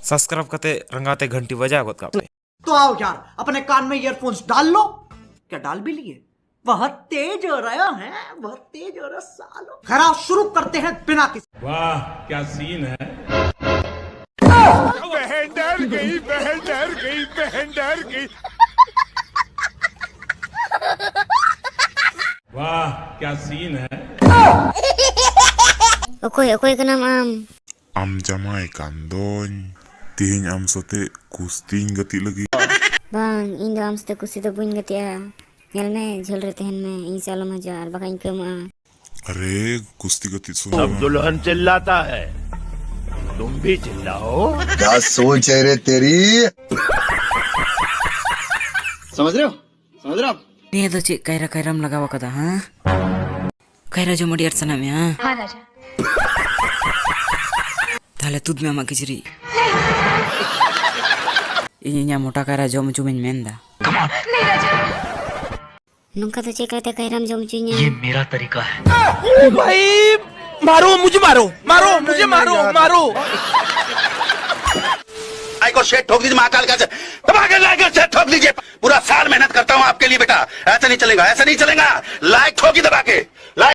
Subscribe करते रंगाते घंटी बजा गोत का पे। तो आओ यार, अपने कान में ईयरफोन्स डाल लो। क्या डाल भी लिए? बहुत तेज हो रहा है, बहुत तेज हो रहा सालो। खैर शुरू करते हैं बिना किसी। वाह क्या सीन है। बहन डर गई, बहन डर गई, बहन डर गई। वाह क्या सीन है। Okoy ka naman. Am jamai kandon. Tihing am sote kusting gati lagi. Bang, indo am sa kusi to buin gati Ngel me, झोल रहे तहन में इंसा लो मजार बका इनके अरे कुश्ती गति सुनो। अब दुल्हन चिल्लाता है, तुम भी चिल्लाओ। क्या सोच है रे तेरी? समझ रहे हो? समझ रहे हो? ये तो ची कैरम लगावा कदा हाँ कैरा जो मडियर सना में हाँ हाँ राजा ताले तुद में अमा किचरी ये मोटा कैरा जो मुझे में मेंदा नहीं राजा नुका तो चेक करते कैरम जो मुझे ये मेरा तरीका है। भाई मारो मुझे, मारो। आई को शेट ठोक दीजिए, महाकाल का दबा के लाइक शेट ठोक दीजिए। पूरा साल मेहनत करता हूँ आपके लिए बेटा, ऐसा नहीं चलेगा, ऐसा नहीं चलेगा। लाइक ठोकी दबा के।